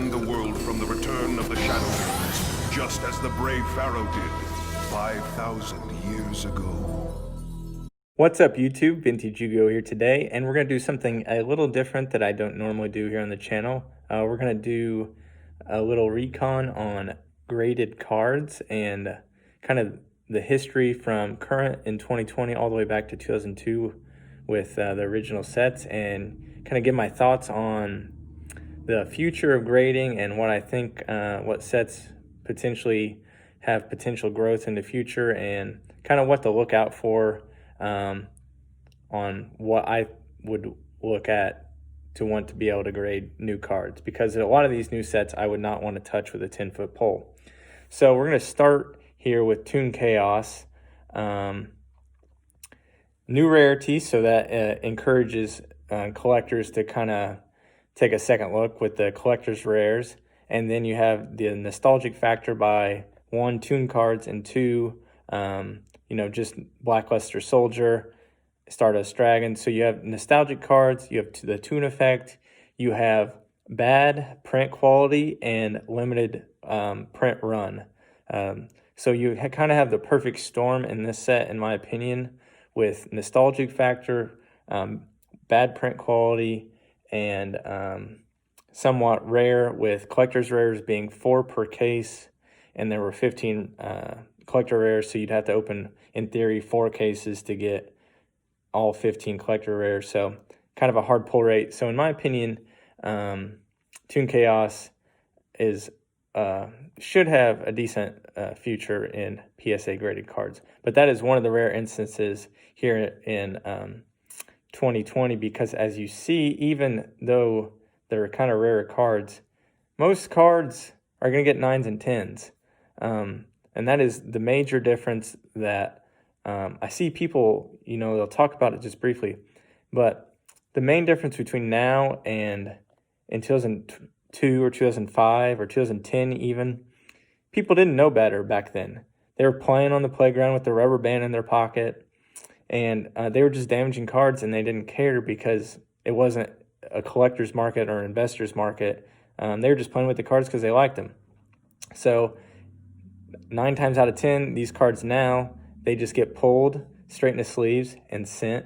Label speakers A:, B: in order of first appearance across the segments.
A: defend the world from the return of the Shadowlands, just as the brave Pharaoh did 5,000 years ago.
B: What's up YouTube, Vintage Yugioh here today, and we're going to do something a little different that I don't normally do here on the channel. We're going to do a little recon on graded cards and kind of the history from current in 2020 all the way back to 2002 with the original sets, and kind of give my thoughts on the future of grading and what I think what sets potentially have potential growth in the future, and kind of what to look out for on what I would look at to want to be able to grade new cards, because a lot of these new sets I would not want to touch with a 10-foot pole. So we're going to start here with Toon Chaos. New rarity, so that encourages collectors to kind of take a second look with the collector's rares. And then you have the nostalgic factor by 1, Toon cards, and 2, just Blackluster Soldier, Stardust Dragon. So you have nostalgic cards, you have the Toon effect, you have bad print quality and limited print run. So you kind of have the perfect storm in this set, in my opinion, with nostalgic factor, bad print quality, and somewhat rare, with collector's rares being 4 per case, and there were 15 collector rares, so you'd have to open, in theory, 4 cases to get all 15 collector rares, so kind of a hard pull rate. So in my opinion, Toon Chaos should have a decent future in PSA graded cards, but that is one of the rare instances here in 2020, because as you see, even though they're kind of rare cards, most cards are going to get 9s and 10s. And that is the major difference that I see people, they'll talk about it just briefly, but the main difference between now and in 2002 or 2005 or 2010 even, people didn't know better back then. They were playing on the playground with the rubber band in their pocket, and they were just damaging cards, and they didn't care because it wasn't a collector's market or an investor's market. They were just playing with the cards because they liked them. So 9 times out of 10, these cards now, they just get pulled straight into sleeves and sent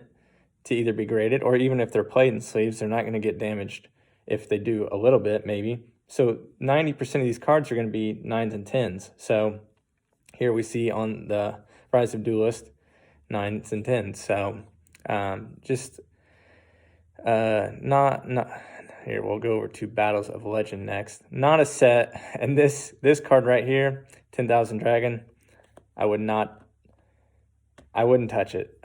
B: to either be graded, or even if they're played in sleeves, they're not going to get damaged. If they do a little bit, maybe. So 90% of these cards are going to be 9s and 10s. So here we see on the Rise of Duelist, 9s and 10s. So not here. We'll go over to Battles of Legend next. Not a set, and this card right here, 10,000 Dragon, I wouldn't touch it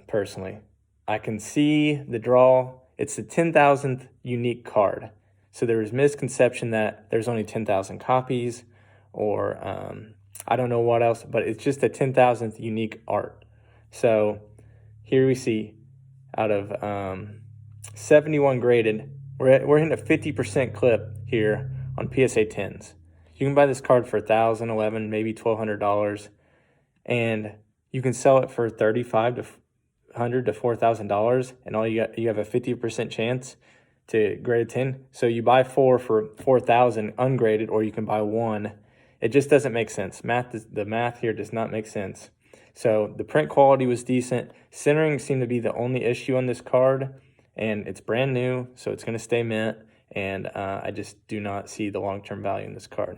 B: personally. I can see the draw. It's the 10,000th unique card. So there was misconception that there's only 10,000 copies, or I don't know what else, but it's just the 10,000th unique art. So here we see out of 71 graded, we're hitting a 50% clip here on PSA 10s. You can buy this card for $1,000, $1,100, maybe $1,200, and you can sell it for $3,500 to $4,000, and you have a 50% chance to grade a 10. So you buy 4 for $4,000 ungraded, or you can buy 1. It just doesn't make sense. The math here does not make sense. So the print quality was decent. Centering seemed to be the only issue on this card, and it's brand new, so it's going to stay mint, and I just do not see the long-term value in this card.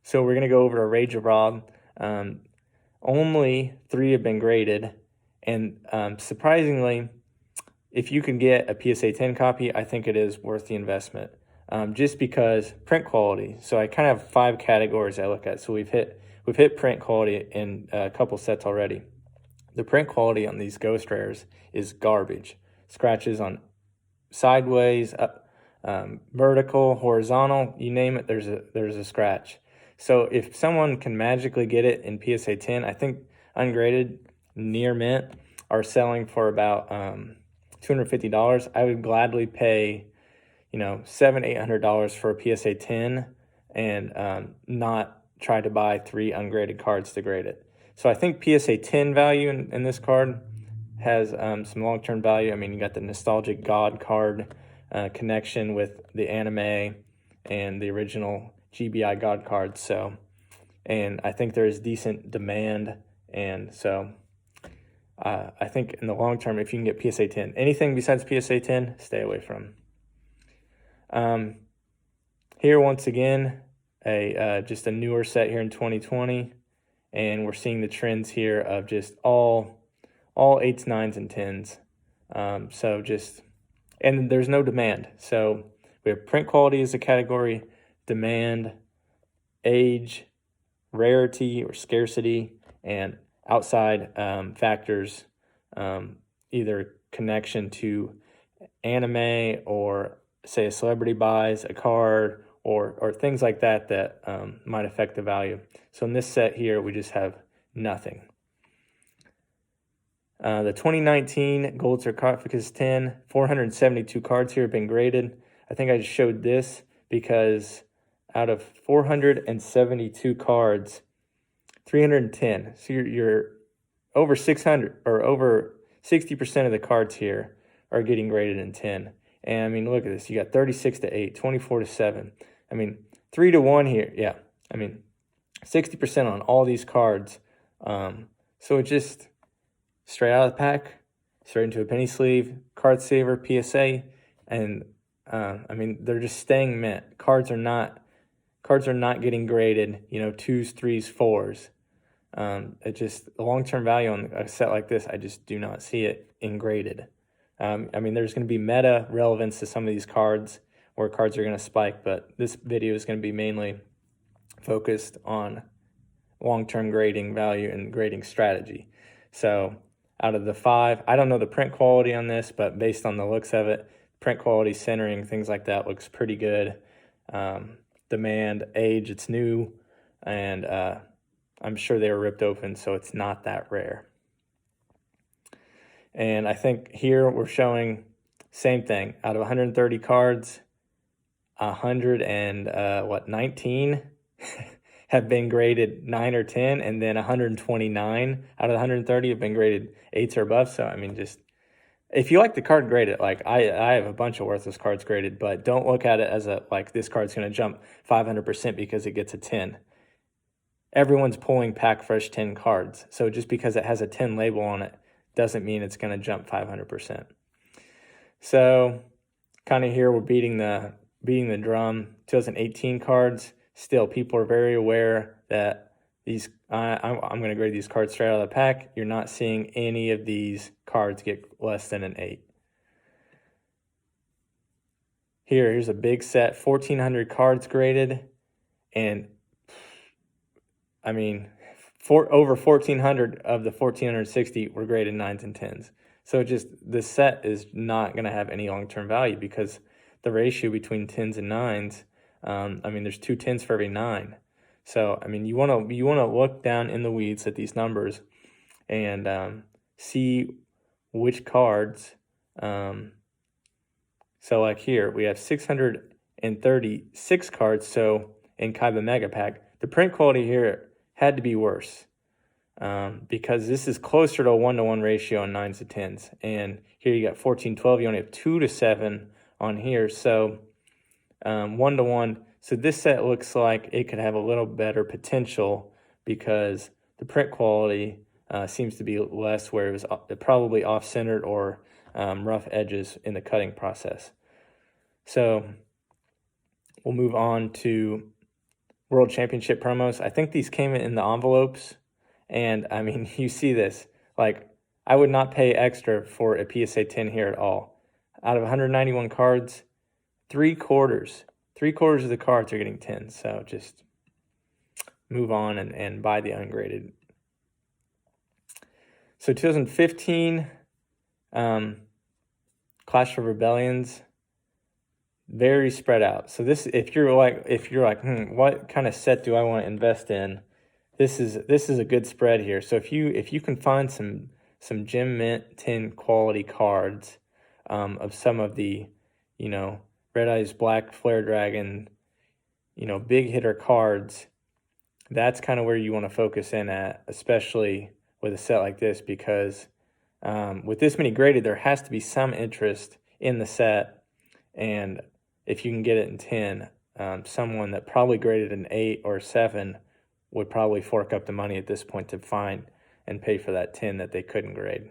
B: So we're going to go over to Rage of Rob. Only 3 have been graded, and surprisingly, if you can get a PSA 10 copy, I think it is worth the investment, just because print quality. So I kind of have 5 categories I look at. So we've hit print quality in a couple sets already. The print quality on these Ghost Rares is garbage. Scratches on sideways, vertical, horizontal, you name it, there's a scratch. So if someone can magically get it in PSA 10, I think ungraded near mint are selling for about $250. I would gladly pay, $700-800 for a PSA 10 and not try to buy 3 ungraded cards to grade it. So I think PSA 10 value in this card has some long-term value. I mean, you got the nostalgic God card connection with the anime, and the original GBI God cards. So, and I think there is decent demand, and so I think in the long term, if you can get PSA 10, anything besides PSA 10, stay away from. Here once again, just a newer set here in 2020, and we're seeing the trends here of just all 8s, 9s, and 10s. So just, and there's no demand. So we have print quality as a category, demand, age, rarity or scarcity, and outside factors, either connection to anime or say a celebrity buys a card or things like that that might affect the value. So in this set here, we just have nothing. The 2019 Gold Sarcophagus 10, 472 cards here have been graded. I think I just showed this because out of 472 cards, 310. So you're over 600, or over 60% of the cards here are getting graded in 10. And I mean, look at this. You got 36 to 8, 24 to 7. I mean, 3 to 1 here. Yeah. I mean, 60% on all these cards. So it just straight out of the pack, straight into a penny sleeve, card saver, PSA, and I mean, they're just staying mint. Cards are not getting graded, 2s, 3s, 4s. It just, the long-term value on a set like this, I just do not see it in graded. I mean, there's going to be meta relevance to some of these cards where cards are going to spike, but this video is going to be mainly focused on long-term grading value and grading strategy. So out of the 5, I don't know the print quality on this, but based on the looks of it, print quality, centering, things like that looks pretty good. Demand, age, it's new, and I'm sure they were ripped open, so it's not that rare. And I think here we're showing same thing. Out of 130 cards, 19 have been graded 9 or 10, and then 129 out of the 130 have been graded 8s or above. So I mean, just if you like the card, grade it. Like I have a bunch of worthless cards graded, but don't look at it as this card's going to jump 500% because it gets a 10. Everyone's pulling pack fresh 10 cards, so just because it has a 10 label on it doesn't mean it's going to jump 500%. So kind of here we're beating the drum. 2018 cards, still people are very aware that these I'm going to grade these cards straight out of the pack. You're not seeing any of these cards get less than an 8. Here's a big set, 1,400 cards graded, and I mean, over 1,400 of the 1,460 were graded 9s and 10s. So just this set is not going to have any long-term value because the ratio between 10s and 9s, I mean, there's 2 10s for every 9. So I mean, you want to look down in the weeds at these numbers and see which cards. So like here, we have 636 cards. So in Kaiba Mega Pack, the print quality here had to be worse because this is closer to a 1-to-1 ratio on 9s to 10s. And here you got 14-12. You only have 2 to 7 on here. So 1-to-1. So this set looks like it could have a little better potential because the print quality seems to be less, where it was probably off-centered or rough edges in the cutting process. So we'll move on to World Championship promos. I think these came in the envelopes, and I mean, you see this. Like, I would not pay extra for a PSA 10 here at all. Out of 191 cards, three quarters of the cards are getting 10. So just move on and buy the ungraded. So 2015, Clash of Rebellions, very spread out. So this, if you're like, what kind of set do I want to invest in? This is a good spread here. So if you can find some Gem Mint 10 quality cards of some of the, Red Eyes Black, Flare Dragon, big hitter cards, that's kind of where you want to focus in at, especially with a set like this, because with this many graded, there has to be some interest in the set, and if you can get it in 10, someone that probably graded an 8 or 7 would probably fork up the money at this point to find and pay for that 10 that they couldn't grade.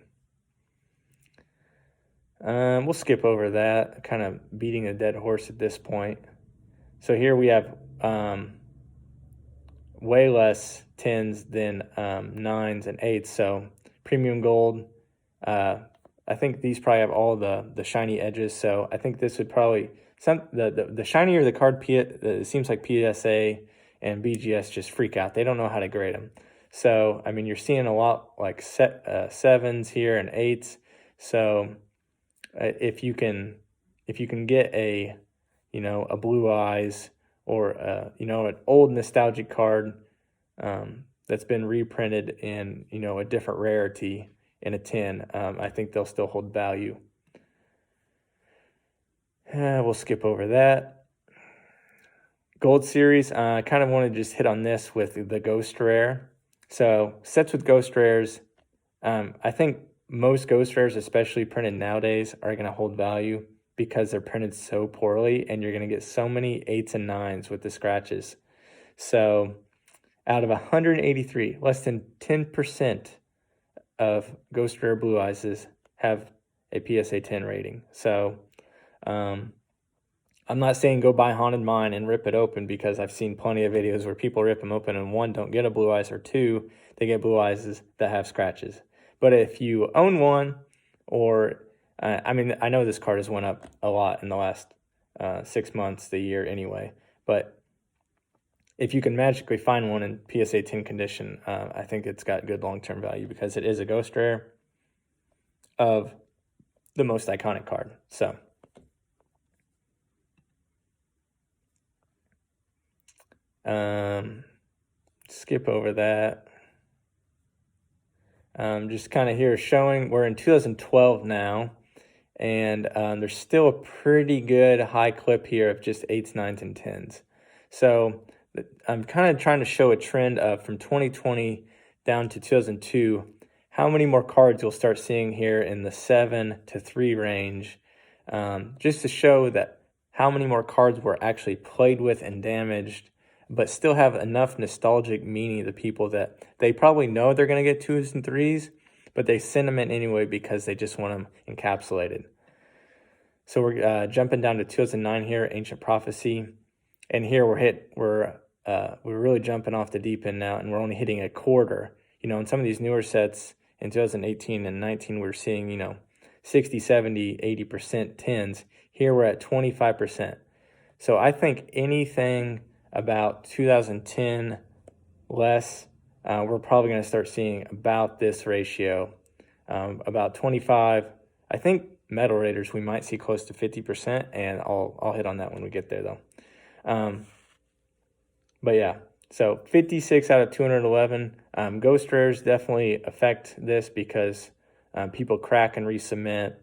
B: We'll skip over that, kind of beating a dead horse at this point. So here we have way less 10s than 9s and 8s. So premium gold, I think these probably have all the shiny edges. So I think this would probably, the shinier the card, it seems like PSA and BGS just freak out. They don't know how to grade them. So, I mean, you're seeing a lot like 7s here and 8s. So if you can get a Blue Eyes or an old nostalgic card that's been reprinted in a different rarity in a 10, I think they'll still hold value. We'll skip over that. Gold Series, I kind of want to just hit on this with the Ghost Rare. So sets with Ghost Rares, I think most Ghost Rares, especially printed nowadays, are going to hold value because they're printed so poorly, and you're going to get so many 8s and 9s with the scratches. So out of 183, less than 10% of Ghost Rare Blue Eyes have a PSA 10 rating. So I'm not saying go buy Haunted Mine and rip it open, because I've seen plenty of videos where people rip them open and one, don't get a Blue Eyes, or two, they get Blue Eyes that have scratches. But if you own one, or I mean, I know this card has went up a lot in the last 6 months, the year anyway, but if you can magically find one in PSA 10 condition, I think it's got good long-term value, because it is a Ghost Rare of the most iconic card. So skip over that. Just kind of here showing we're in 2012 now, and there's still a pretty good high clip here of just 8s, 9s, and 10s. So I'm kind of trying to show a trend of from 2020 down to 2002, how many more cards you'll start seeing here in the 7 to 3 range, just to show that how many more cards were actually played with and damaged, but still have enough nostalgic meaning to people that they probably know they're going to get 2s and 3s, but they send them in anyway because they just want them encapsulated. So we're jumping down to 2009 here, Ancient Prophecy, and here we're really jumping off the deep end now, and we're only hitting a quarter. In some of these newer sets in 2018 and 19, we're seeing 60, 70, 80% 10s. Here we're at 25%. So I think anything about 2010 less, we're probably going to start seeing about this ratio, about 25. I think Metal Raiders we might see close to 50%, and I'll hit on that when we get there though. But yeah, so 56 out of 211. Ghost Rares definitely affect this because people crack and resubmit,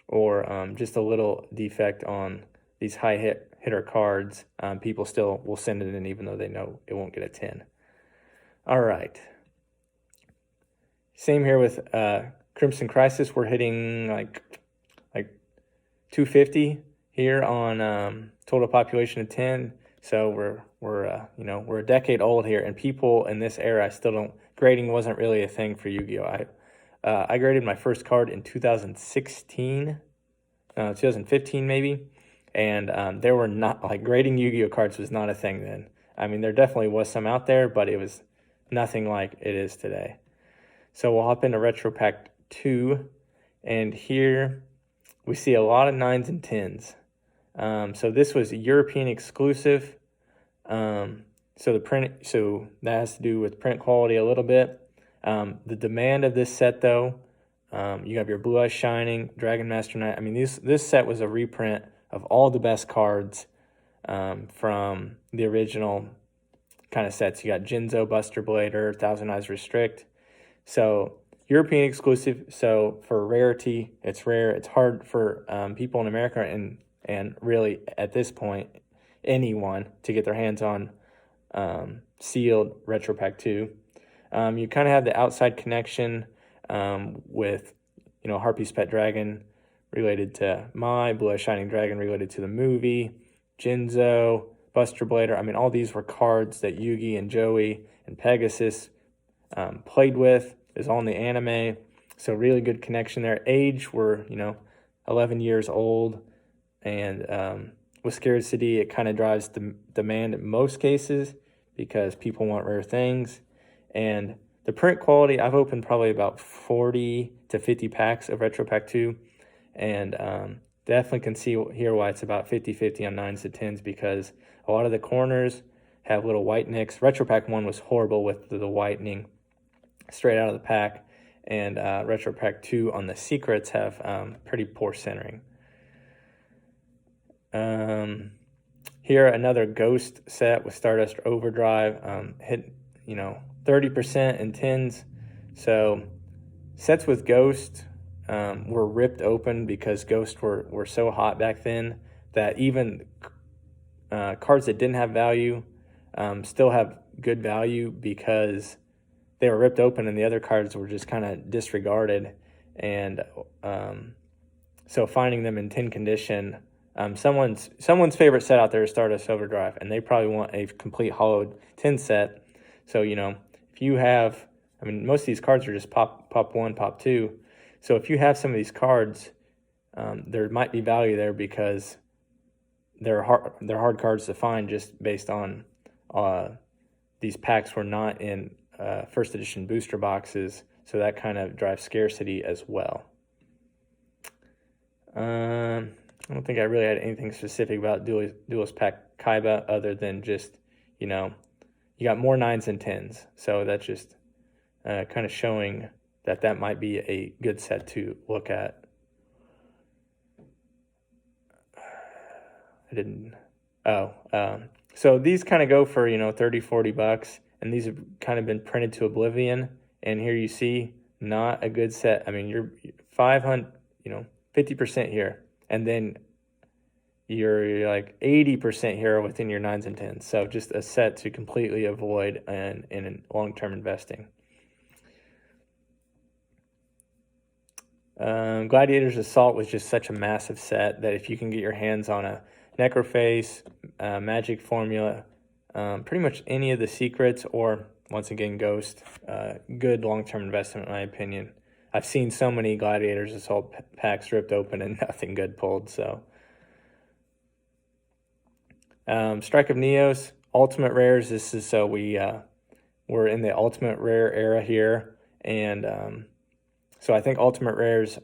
B: or just a little defect on these high hitter cards. People still will send it in even though they know it won't get a 10. All right. Same here with Crimson Crisis. We're hitting like 250 here on total population of 10. So we're a decade old here, and people in this era still don't. Grading wasn't really a thing for Yu-Gi-Oh. I graded my first card in 2016, 2015 maybe, and there were not grading Yu-Gi-Oh cards was not a thing then. I mean, there definitely was some out there, but it was nothing like it is today. So we'll hop into Retro Pack 2, and here we see a lot of 9s and 10s. So this was European exclusive. So that has to do with print quality a little bit. The demand of this set though, you have your Blue Eyes Shining, Dragon Master Knight. I mean, this set was a reprint of all the best cards from the original kind of sets. You got Jinzo, Buster Blader, Thousand Eyes Restrict. So European exclusive. So for rarity, it's rare. It's hard for people in America and really at this point anyone to get their hands on sealed Retro Pack 2. You kind of have the outside connection with Harpy's Pet Dragon related to Blue Eye Shining Dragon related to the movie, Jinzo, Buster Blader. I mean, all these were cards that Yugi and Joey and Pegasus played with. Is all in the anime, so really good connection there. Age, were 11 years old, and with scarcity, it kind of drives the demand in most cases because people want rare things. And the print quality, I've opened probably about 40 to 50 packs of Retro Pack 2, and definitely can see here why it's about 50-50 on 9s to 10s, because a lot of the corners have little white nicks. Retro Pack 1 was horrible with the whitening straight out of the pack, and Retro Pack 2 on the secrets have pretty poor centering. Here, another Ghost set with Stardust Overdrive, hit 30% in 10s. So sets with Ghost were ripped open because Ghosts were so hot back then that even cards that didn't have value still have good value because they were ripped open and the other cards were just kind of disregarded. And so finding them in 10 condition, someone's favorite set out there is Stardust Overdrive, and they probably want a complete hollowed 10 set. So, if you have, most of these cards are just pop 1, pop 2. So if you have some of these cards, there might be value there because they're hard cards to find just based on these packs were not in first edition booster boxes, so that kind of drives scarcity as well. I don't think I really had anything specific about Duelist Pack Kaiba other than just, you got more 9s and 10s. So that's just kind of showing that might be a good set to look at. So these kind of go for, $30-$40, and these have kind of been printed to oblivion. And here you see not a good set. You're 500, 50% here, and then you're like 80% here within your 9s and 10s. So just a set to completely avoid in long-term investing. Gladiator's Assault was just such a massive set that if you can get your hands on a Necroface, Magic Formula, pretty much any of the secrets, or once again Ghost, good long-term investment in my opinion. I've seen so many Gladiator's Assault packs ripped open and nothing good pulled. So Strike of Neos, Ultimate Rares. This is so we're in the Ultimate Rare era here, and so I think Ultimate Rares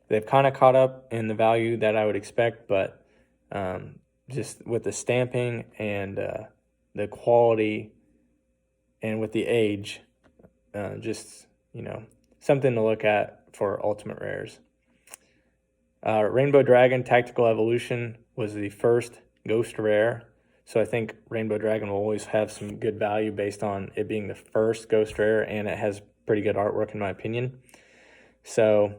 B: they've kind of caught up in the value that I would expect, but just with the stamping and the quality and with the age, just, something to look at for Ultimate Rares. Rainbow Dragon Tactical Evolution was the first Ghost Rare, so I think Rainbow Dragon will always have some good value based on it being the first Ghost Rare, and it has pretty good artwork in my opinion. So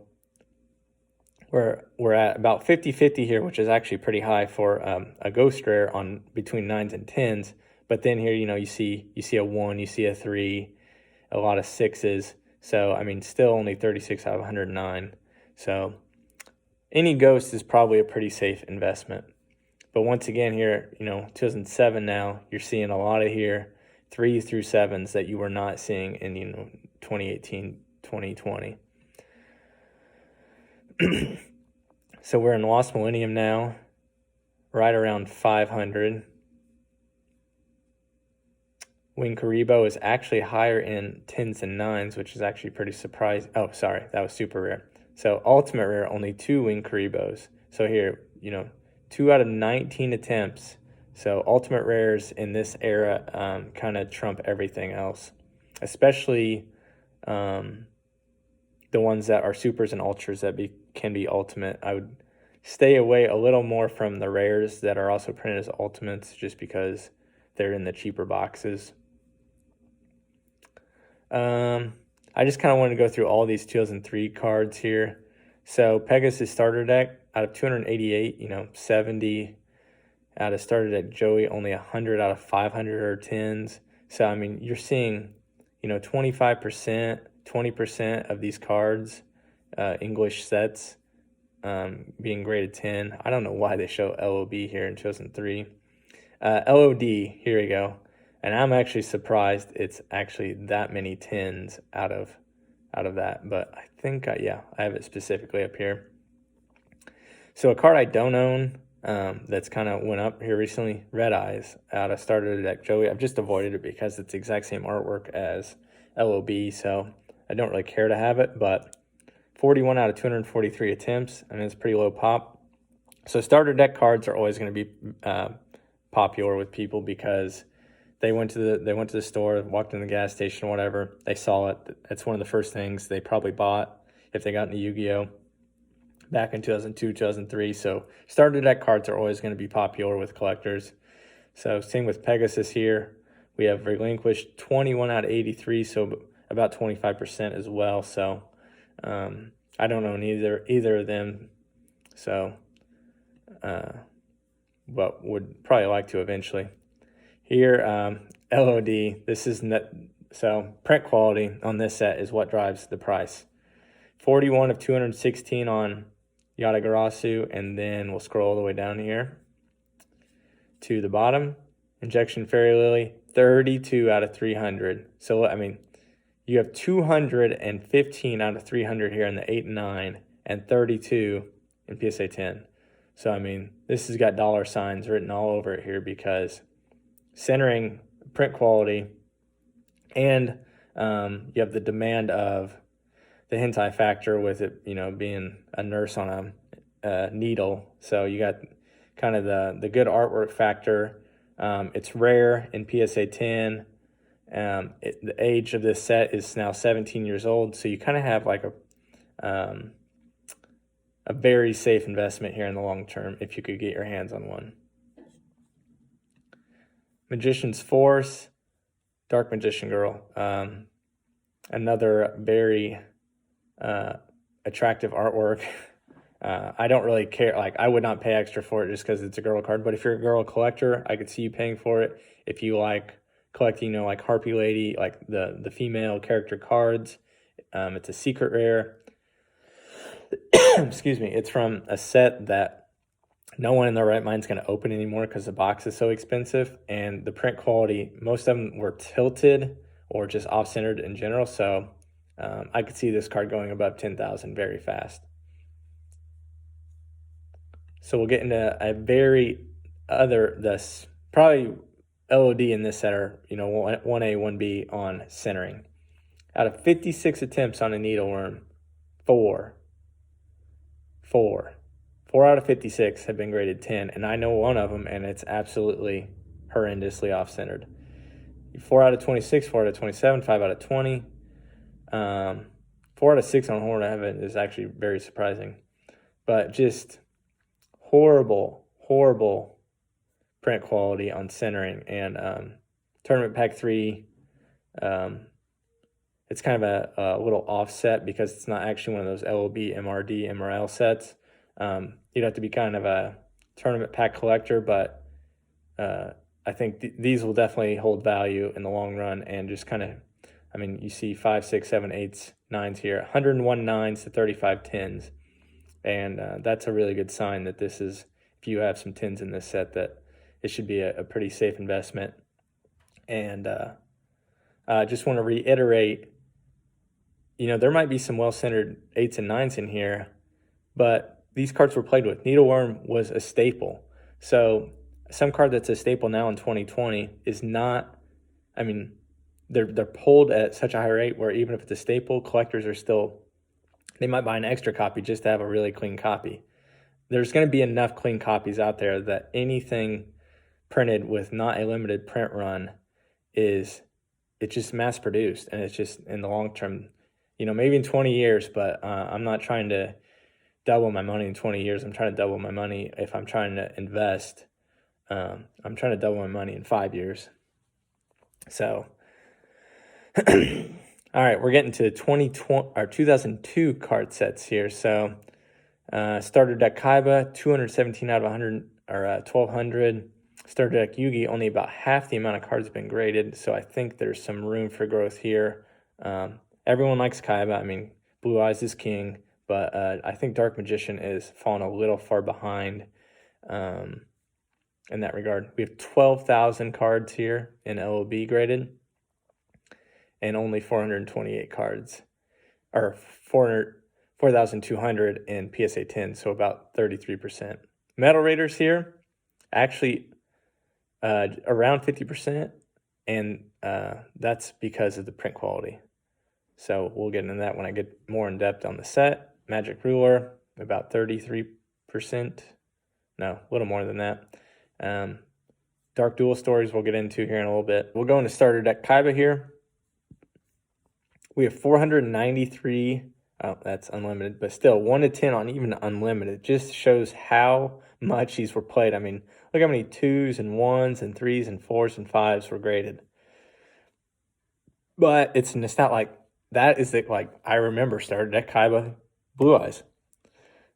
B: we're at about 50-50 here, which is actually pretty high for a Ghost Rare on between 9s and 10s. But then here, you see a 1, you see a 3, a lot of 6s. So still only 36 out of 109. So any Ghost is probably a pretty safe investment. But once again here, 2007 now, you're seeing a lot of here 3s through 7s that you were not seeing in 2018, 2020. So we're in Lost Millennium now, right around 500. Wing Karibo is actually higher in 10s and 9s, which is actually pretty surprising. Oh, sorry, that was super rare. So Ultimate Rare, only 2 Wing Karibos. So here, 2 out of 19 attempts. So Ultimate Rares in this era kind of trump everything else, especially the ones that are supers and ultras that can be ultimate. I would stay away a little more from the rares that are also printed as ultimates just because they're in the cheaper boxes. I just kind of wanted to go through all these 2003 cards here. So Pegasus starter deck, out of 288, 70 out of starter deck. Joey, only 100 out of 500 are 10s. So, you're seeing, 25%, 20% of these cards, English sets, being graded 10. I don't know why they show LOB here in 2003. LOD, here we go. And I'm actually surprised it's actually that many 10s out of that. But I think, yeah, I have it specifically up here. So a card I don't own that's kind of went up here recently, Red Eyes out of starter deck Joey. I've just avoided it because it's the exact same artwork as LOB, so I don't really care to have it. But 41 out of 243 attempts, and it's pretty low pop. So starter deck cards are always going to be popular with people because they went to the store, walked in the gas station, whatever. They saw it. That's one of the first things they probably bought if they got into Yu-Gi-Oh back in 2002, 2003. So starter deck cards are always going to be popular with collectors. So same with Pegasus here. We have relinquished 21 out of 83, so about 25% as well. So I don't own either of them. So but would probably like to eventually. Here, LOD, this is so print quality on this set is what drives the price. 41 of 216 on Yatagarasu, and then we'll scroll all the way down here to the bottom. Injection Fairy Lily, 32 out of 300. So, I mean, you have 215 out of 300 here in the 8 and 9, and 32 in PSA 10. So, I mean, this has got dollar signs written all over it here because centering, print quality, and you have the demand of the hentai factor with it, being a nurse on a needle. So you got kind of the good artwork factor. It's rare in PSA 10. The age of this set is now 17 years old. So you kind of have like a very safe investment here in the long term if you could get your hands on one. Magician's Force, Dark Magician Girl. Another very attractive artwork. I don't really care. Like, I would not pay extra for it just because it's a girl card. But if you're a girl collector, I could see you paying for it. If you like collecting, like Harpy Lady, like the female character cards, it's a secret rare. Excuse me. It's from a set that no one in their right mind is going to open anymore because the box is so expensive, and the print quality, most of them were tilted or just off-centered in general. So I could see this card going above 10,000 very fast. So we'll get into this probably LOD in this set are 1A, 1B on centering. Out of 56 attempts on a needleworm, 4 out of 56 have been graded 10, and I know one of them, and it's absolutely horrendously off-centered. 4 out of 26, 4 out of 27, 5 out of 20. 4 out of 6 on Horn of Heaven is actually very surprising. But just horrible print quality on centering. And Tournament Pack 3, it's kind of a little offset because it's not actually one of those LOB, MRD, MRL sets. You'd have to be kind of a Tournament Pack collector, but I think these will definitely hold value in the long run and just kind of, you see 5, 6, 7, 8s, 9s here, 101 9s to 35 10s. And that's a really good sign that this is, if you have some 10s in this set, that it should be a pretty safe investment. And I just want to reiterate, there might be some well-centered 8s and 9s in here, but these cards were played with. Needleworm was a staple. So some card that's a staple now in 2020 is not, they're pulled at such a high rate where even if it's a staple, collectors are still, they might buy an extra copy just to have a really clean copy. There's going to be enough clean copies out there that anything printed with not a limited print run it's just mass produced, and it's just in the long term, maybe in 20 years, but I'm not trying to double my money in 20 years. I'm trying to double my money if I'm trying to invest. I'm trying to double my money in 5 years. So, all right, we're getting to 2002 card sets here. So, starter deck Kaiba, 217 out of 100 or 1,200. Starter deck Yugi, only about half the amount of cards have been graded. So I think there's some room for growth here. Everyone likes Kaiba. Blue Eyes is king, but I think Dark Magician is falling a little far behind. in that regard. We have 12,000 cards here in LOB graded, and only 428 cards, or 4,200 in PSA 10, so about 33%. Metal Raiders here, actually around 50%, and that's because of the print quality. So we'll get into that when I get more in depth on the set. Magic Ruler, about 33%. No, a little more than that. Dark Duel Stories we'll get into here in a little bit. We'll go into starter deck Kaiba here. We have 493. Oh, that's unlimited, but still 1 to 10 on even unlimited. Just shows how much these were played. I mean, look how many 2s and 1s and 3s and 4s and 5s were graded. But it's not like that is like I remember starter deck Kaiba Blue Eyes.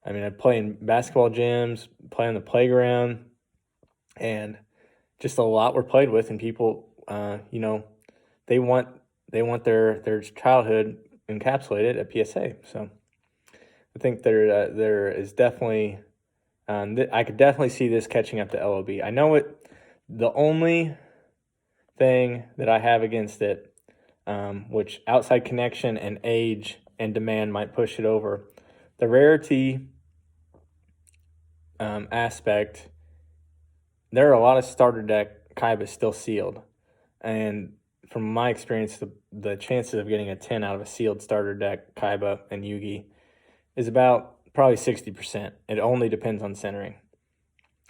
B: I mean, I'd play in basketball gyms, play on the playground, and just a lot were played with, and people, they want their childhood encapsulated at PSA. So I think there is definitely, I could definitely see this catching up to LOB. I know it. The only thing that I have against it, which outside connection and age and demand might push it over, the rarity aspect. There are a lot of starter deck Kaiba still sealed, and from my experience, the chances of getting a 10 out of a sealed starter deck Kaiba and Yugi is about probably 60%. It only depends on centering.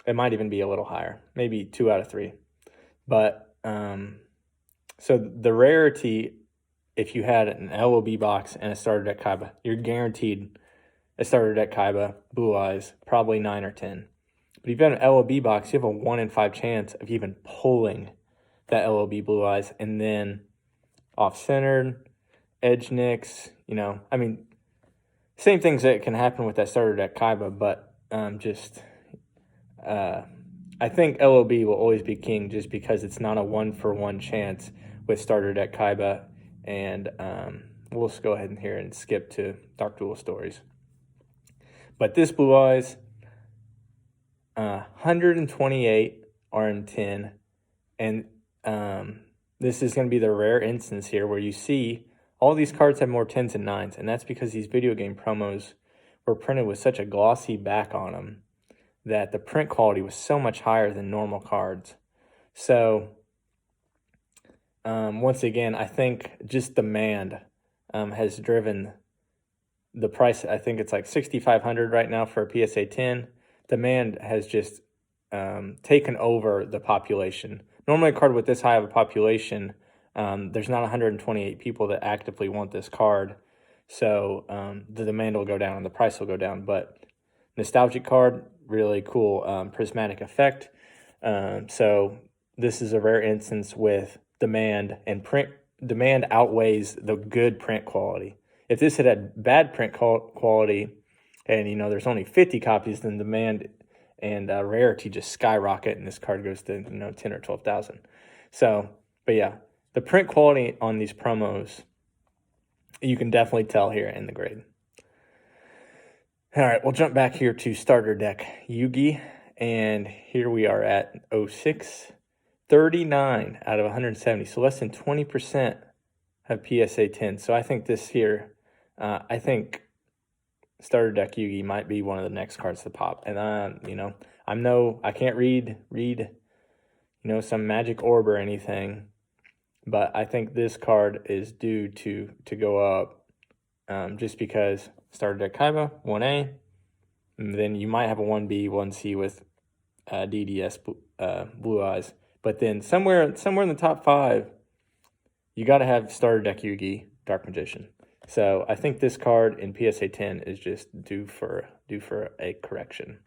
B: It might even be a little higher, maybe 2 out of 3. But so the rarity, if you had an LOB box and a starter deck Kaiba, you're guaranteed a starter deck Kaiba, Blue Eyes, probably 9 or 10. But if you have an LOB box, you have a 1 in 5 chance of even pulling that LOB Blue Eyes, and then off-centered, edge nicks, I mean, same things that can happen with that starter deck Kaiba, but I think LOB will always be king just because it's not a 1-for-1 chance with starter deck Kaiba, and we'll just go ahead and here and skip to Dark Duel Stories. But this Blue Eyes, 128 are in 10, and this is going to be the rare instance here where you see all these cards have more 10s and 9s, and that's because these video game promos were printed with such a glossy back on them that the print quality was so much higher than normal cards. So once again, I think just demand has driven the price. I think it's like $6,500 right now for a PSA 10. Demand has just taken over the population. Normally a card with this high of a population, there's not 128 people that actively want this card. So the demand will go down and the price will go down. But nostalgic card, really cool prismatic effect. So this is a rare instance with demand, and print demand outweighs the good print quality. If this had bad print quality and, there's only 50 copies, then demand and rarity just skyrocket, and this card goes to 10 or 12,000. So, but yeah, the print quality on these promos, you can definitely tell here in the grade. All right, we'll jump back here to starter deck Yugi, and here we are at 06, 39 out of 170, so less than 20% have PSA 10. So I think this here, I think starter deck Yugi might be one of the next cards to pop. And I can't read some magic orb or anything, but I think this card is due to go up, just because starter deck Kaiba 1A, and then you might have a 1B, 1C with DDS Blue Eyes, but then somewhere in the top 5, you got to have starter deck Yugi Dark Magician. So I think this card in PSA 10 is just due for a correction.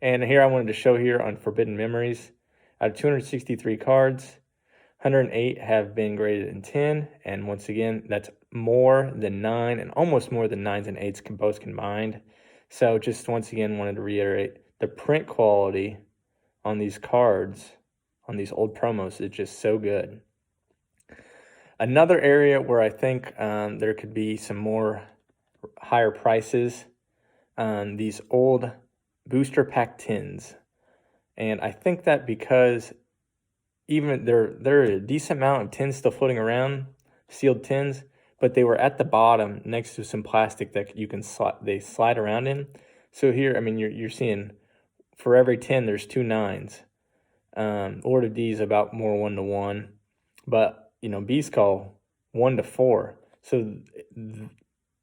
B: And here I wanted to show here on Forbidden Memories, out of 263 cards, 108 have been graded in 10, and once again, that's more than 9 and almost more than 9s and 8s both combined. So just once again wanted to reiterate, the print quality on these cards, on these old promos, is just so good. Another area where I think there could be some more higher prices, these old booster pack tins. And I think that because even there are a decent amount of tins still floating around, sealed tins, but they were at the bottom next to some plastic that you can slide around in. So here, I mean, you're seeing for every 10, there's 2 9s. Lord of D's about more 1-to-1, but B Skull 1-to-4. So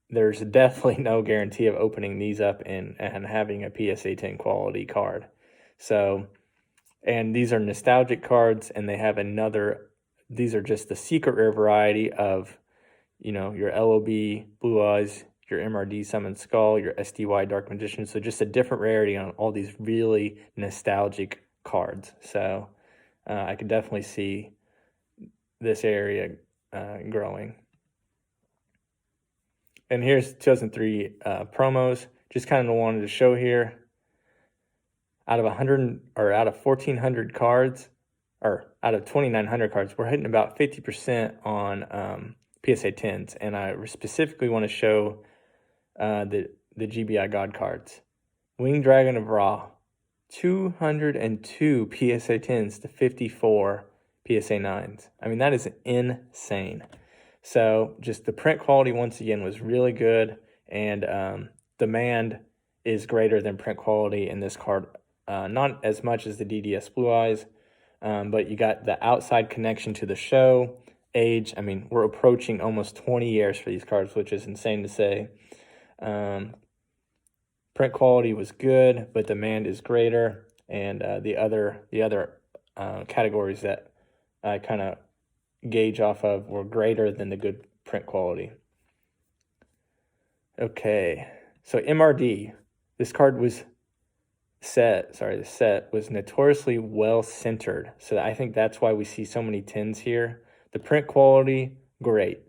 B: there's definitely no guarantee of opening these up and having a PSA 10 quality card. So, and these are nostalgic cards, and they have these are just the secret rare variety of, your LOB Blue Eyes, your MRD Summon Skull, your SDY Dark Magician. So just a different rarity on all these really nostalgic cards. So I could definitely see this area growing. And here's 2003 promos. Just kind of wanted to show here. Out of 1,400 cards, or out of 2,900 cards, we're hitting about 50% on PSA 10s. And I specifically want to show the GBI God cards. Winged Dragon of Ra, 202 PSA 10s to 54 PSA 9s. I mean, that is insane. So just the print quality, once again, was really good, and demand is greater than print quality in this card. Not as much as the DDS Blue Eyes, but you got the outside connection to the show. Age, I mean, we're approaching almost 20 years for these cards, which is insane to say. Print quality was good, but demand is greater, and the other categories that I kind of gauge off of were greater than the good print quality. Okay, so MRD, this card was the set was notoriously well centered, so I think that's why we see so many 10s here. The print quality, great,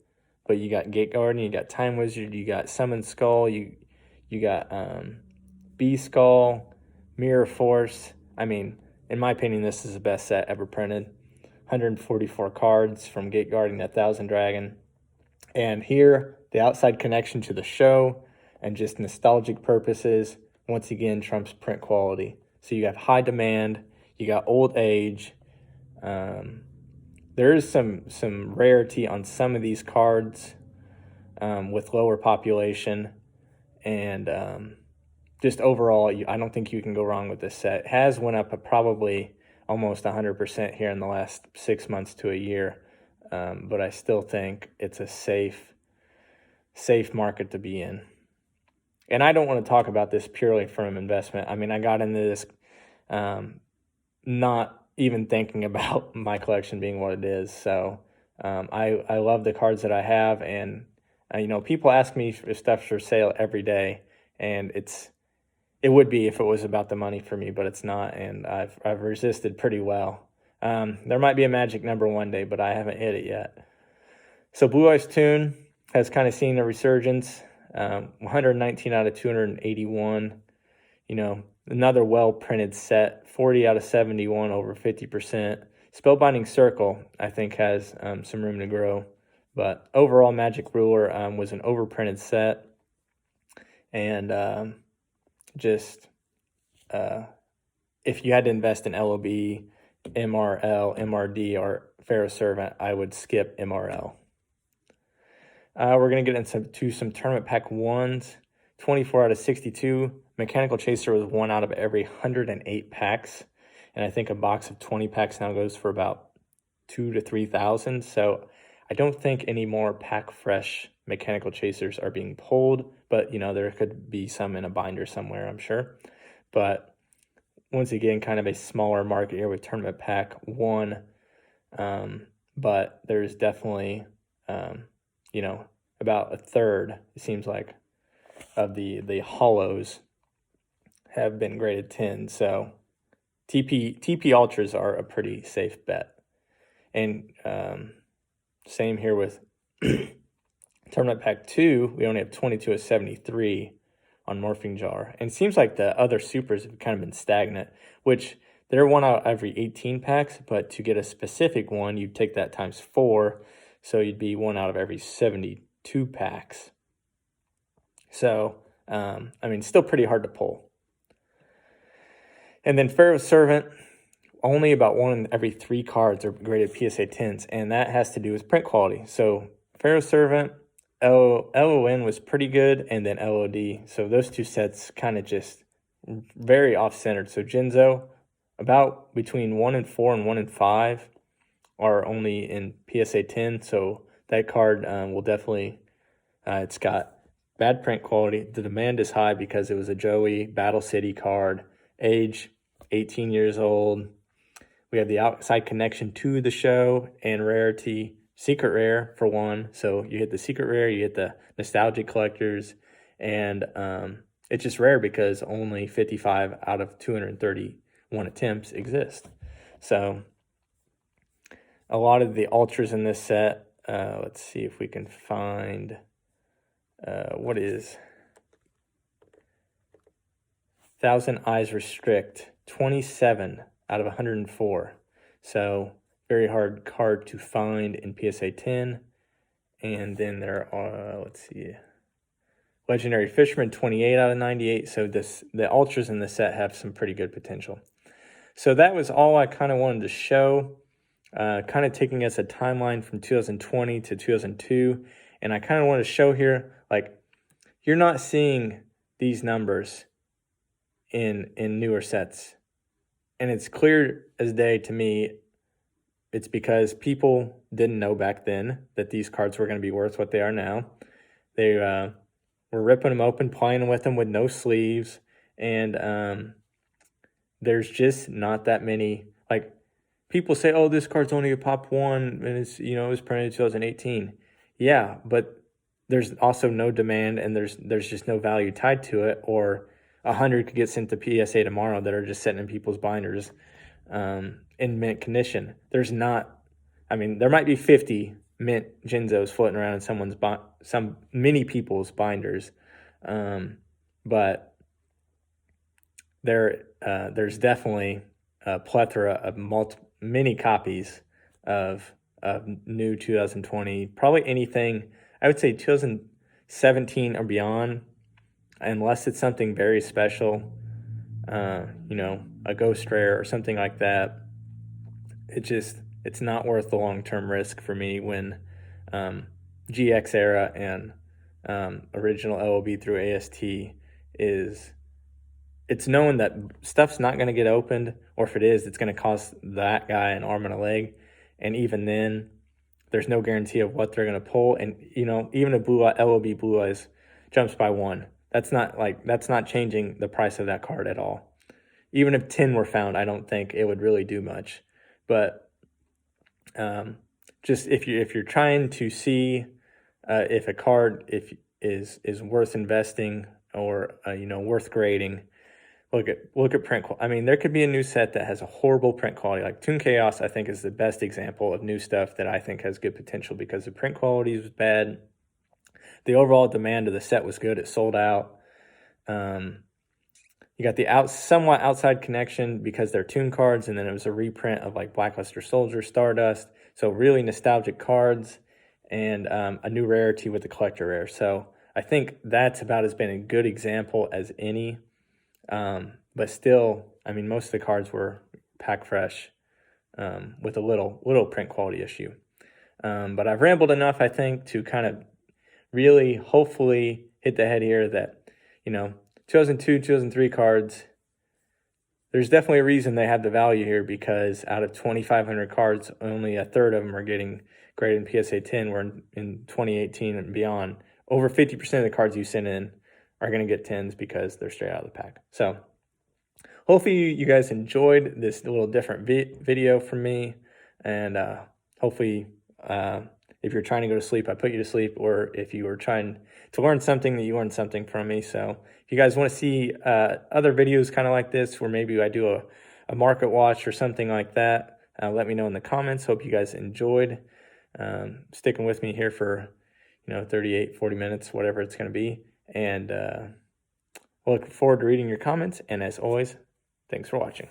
B: but you got Gate Guardian, you got Time Wizard, you got Summon Skull, you got B Skull, Mirror Force. I mean, in my opinion, this is the best set ever printed. 144 cards from Gate Guardian to 1,000 Dragon. And here, the outside connection to the show and just nostalgic purposes, once again, trumps print quality. So you have high demand, you got old age. There is some rarity on some of these cards with lower population. And just overall, I don't think you can go wrong with this set. It has went up probably almost 100% here in the last 6 months to a year. But I still think it's a safe market to be in. And I don't want to talk about this purely from an investment. I mean, I got into this not even thinking about my collection being what it is. So I love the cards that I have, and people ask me if stuff's for sale every day, and it would be if it was about the money for me, but it's not, and I've resisted pretty well. There might be a magic number one day, but I haven't hit it yet. So Blue Eyes Toon has kind of seen a resurgence. 119 out of 281. Another well-printed set. 40 out of 71, over 50%. Spellbinding Circle, I think, has some room to grow. But overall, Magic Ruler was an overprinted set. And if you had to invest in LOB, MRL, MRD, or Pharaoh Servant, I would skip MRL. We're going to get into some tournament pack 1s. 24 out of 62. Mechanical Chaser was 1 out of every 108 packs. And I think a box of 20 packs now goes for about 2,000 to 3,000. So I don't think any more pack fresh Mechanical Chasers are being pulled. But, there could be some in a binder somewhere, I'm sure. But once again, kind of a smaller market here with tournament pack 1. But there's definitely, about a third, it seems like, of the hollows have been graded 10. So TP Ultras are a pretty safe bet. And same here with tournament pack 2. We only have 22 of 73 on Morphing Jar. And it seems like the other supers have kind of been stagnant, which they're 1 out every 18 packs, but to get a specific one, you'd take that times 4, so you'd be 1 out of every 72 packs. So, still pretty hard to pull. And then Pharaoh's Servant, only about 1 in every 3 cards are graded PSA 10s, and that has to do with print quality. So Pharaoh's Servant, LON was pretty good, and then LOD. So those two sets kind of just very off-centered. So Jinzo, about between 1 in 4 and 1 in 5 are only in PSA 10. So that card will definitely, it's got bad print quality. The demand is high because it was a Joey Battle City card, age 18 years old. We have the outside connection to the show and rarity. Secret rare for one. So you hit the secret rare, you hit the nostalgic collectors, and it's just rare because only 55 out of 231 attempts exist. So a lot of the ultras in this set, let's see if we can find what is Thousand Eyes Restrict, 27 out of 104. So very hard card to find in PSA 10. And then there are, let's see, Legendary Fisherman, 28 out of 98. So the ultras in the set have some pretty good potential. So that was all I kind of wanted to show, kind of taking us a timeline from 2020 to 2002. And I kind of want to show here, like, you're not seeing these numbers in newer sets. And it's clear as day to me, it's because people didn't know back then that these cards were going to be worth what they are now. They were ripping them open, playing with them with no sleeves, and there's just not that many. Like, people say, "Oh, this card's only a pop 1, and it's, you know, it was printed in 2018." Yeah, but there's also no demand, and there's just no value tied to it. Or 100 could get sent to PSA tomorrow that are just sitting in people's binders in mint condition. There's not, I mean, there might be 50 mint Jinzos floating around in some many people's binders, but there's definitely a plethora of many copies of new 2020. Probably anything, I would say 2017 or beyond, unless it's something very special, you know, a ghost rare or something like that. It's not worth the long-term risk for me when GX era and original LOB through AST it's known that stuff's not going to get opened, or if it is, it's going to cost that guy an arm and a leg. And even then, there's no guarantee of what they're going to pull. And, you know, even a LOB Blue Eyes jumps by 1. That's not changing the price of that card at all. Even if 10 were found, I don't think it would really do much. But just if you're trying to see if a card is worth investing or you know, worth grading, look at print quality. I mean, there could be a new set that has a horrible print quality. Like Toon Chaos, I think, is the best example of new stuff that I think has good potential because the print quality was bad. The overall demand of the set was good. It sold out. You got the somewhat outside connection because they're Toon cards, and then it was a reprint of like Blackluster Soldier, Stardust. So really nostalgic cards, and a new rarity with the collector rare. So I think that's about as been a good example as any. But still, I mean, most of the cards were pack fresh with a little print quality issue. But I've rambled enough, I think, to kind of really hopefully hit the head here that, you know, 2002, 2003 cards, there's definitely a reason they have the value here, because out of 2,500 cards, only a third of them are getting graded in PSA 10, where in 2018 and beyond, over 50% of the cards you send in are going to get 10s because they're straight out of the pack. So hopefully you guys enjoyed this little different video from me, and hopefully if you're trying to go to sleep, I put you to sleep, or if you were trying to learn something, that you learned something from me. So if you guys want to see other videos kind of like this, where maybe I do a market watch or something like that, let me know in the comments. Hope you guys enjoyed sticking with me here for, you know, 38, 40 minutes, whatever it's going to be. And we'll look forward to reading your comments. And as always, thanks for watching.